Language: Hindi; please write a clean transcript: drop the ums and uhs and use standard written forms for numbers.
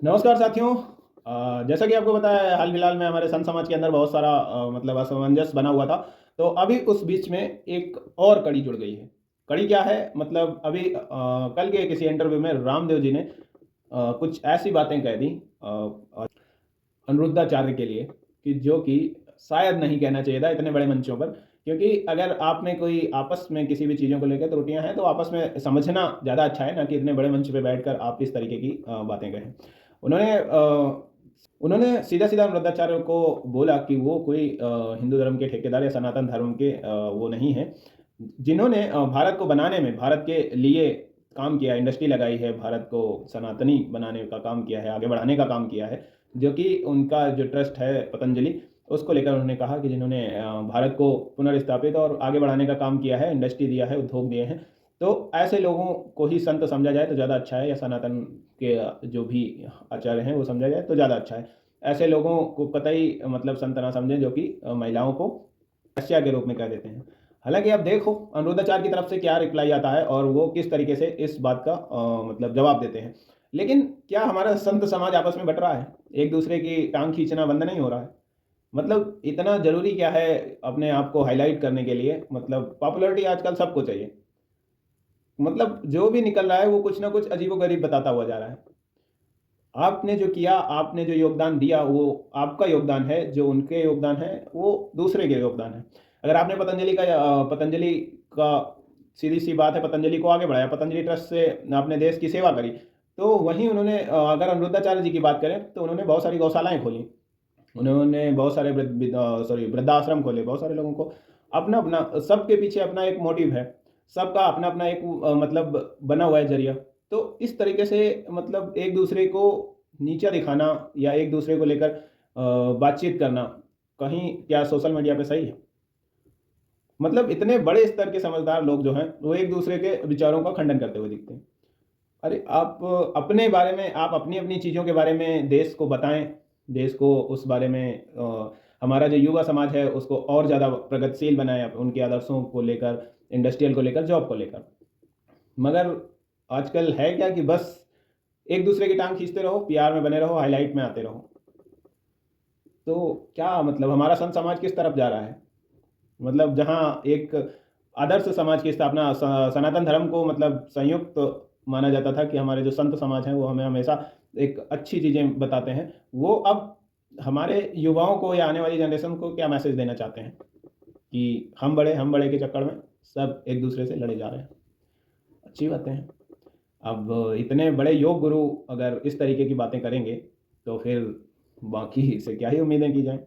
नमस्कार साथियों। जैसा कि आपको पता है, हाल फिलहाल में हमारे संत समाज के अंदर बहुत सारा मतलब असमंजस बना हुआ था। तो अभी उस बीच में एक और कड़ी जुड़ गई है। कड़ी क्या है? मतलब अभी कल के किसी इंटरव्यू में रामदेव जी ने कुछ ऐसी बातें कह दी अनिरुद्धाचार्य के लिए कि जो कि शायद नहीं कहना चाहिए था इतने बड़े मंचों पर। क्योंकि अगर आप में कोई आपस में किसी भी चीज़ों को लेकर त्रुटियां हैं तो आपस में समझना ज़्यादा अच्छा है, ना कि इतने बड़े मंच पे बैठकर आप इस तरीके की बातें कहें। उन्होंने उन्होंने सीधा सीधा अनिरुद्धाचार्य को बोला कि वो कोई हिंदू धर्म के ठेकेदार या सनातन धर्म के वो नहीं है, जिन्होंने भारत को बनाने में, भारत के लिए काम किया, इंडस्ट्री लगाई है, भारत को सनातनी बनाने का काम किया है, आगे बढ़ाने का काम किया है। जो कि उनका जो ट्रस्ट है पतंजलि, उसको लेकर उन्होंने कहा कि जिन्होंने भारत को पुनर्स्थापित और आगे बढ़ाने का काम किया है, इंडस्ट्री दिया है, उद्योग दिए हैं, तो ऐसे लोगों को ही संत समझा जाए तो ज़्यादा अच्छा है, या सनातन के जो भी आचार्य हैं वो समझा जाए तो ज़्यादा अच्छा है। ऐसे लोगों को कतई मतलब संत ना समझें जो कि महिलाओं को वेश्या के रूप में कह देते हैं। हालांकि अब देखो अनिरुद्धाचार्य की तरफ से क्या रिप्लाई आता है और वो किस तरीके से इस बात का मतलब जवाब देते हैं। लेकिन क्या हमारा संत समाज आपस में बट रहा है? एक दूसरे की टांग खींचना बंद नहीं हो रहा है? मतलब इतना जरूरी क्या है अपने आप को हाईलाइट करने के लिए? मतलब पॉपुलैरिटी आजकल सबको चाहिए। मतलब जो भी निकल रहा है वो कुछ ना कुछ अजीबोगरीब बताता हुआ जा रहा है। आपने जो किया, आपने जो योगदान दिया, वो आपका योगदान है, जो उनके योगदान है वो दूसरे के योगदान है। अगर आपने पतंजलि का सीधी सी बात है, पतंजलि को आगे बढ़ाया, पतंजलि ट्रस्ट से आपने देश की सेवा करी, तो वहीं उन्होंने अगर अनिरुद्धाचार्य जी की बात करें तो उन्होंने बहुत सारी गौशालाएं खोली, उन्होंने बहुत सारे वृद्धाश्रम खोले, बहुत सारे लोगों को अपना अपना, सबके पीछे अपना एक मोटिव है, सबका अपना अपना एक मतलब बना हुआ है जरिया। तो इस तरीके से मतलब एक दूसरे को नीचा दिखाना या एक दूसरे को लेकर बातचीत करना, कहीं क्या सोशल मीडिया पे सही है? मतलब इतने बड़े स्तर के समझदार लोग जो हैं वो एक दूसरे के विचारों का खंडन करते हुए दिखते हैं। अरे आप अपने बारे में, आप अपनी अपनी चीज़ों के बारे में देश को बताएं, देश को उस बारे में हमारा जो युवा समाज है उसको और ज़्यादा प्रगतिशील बनाएं उनके आदर्शों को लेकर, इंडस्ट्रियल को लेकर, जॉब को लेकर। मगर आजकल है क्या कि बस एक दूसरे की टांग खींचते रहो, पीआर में बने रहो, हाईलाइट में आते रहो। तो क्या मतलब हमारा संत समाज किस तरफ जा रहा है? मतलब जहाँ एक आदर्श समाज की स्थापना, सनातन धर्म को मतलब संयुक्त माना जाता था कि हमारे जो संत समाज हैं वो हमें हमेशा एक अच्छी चीज़ें बताते हैं, वो अब हमारे युवाओं को या आने वाली जनरेशन को क्या मैसेज देना चाहते हैं कि हम बड़े के चक्कर में सब एक दूसरे से लड़े जा रहे हैं। अच्छी बातें हैं। अब इतने बड़े योग गुरु अगर इस तरीके की बातें करेंगे तो फिर बाकी से क्या ही उम्मीदें की जाएं।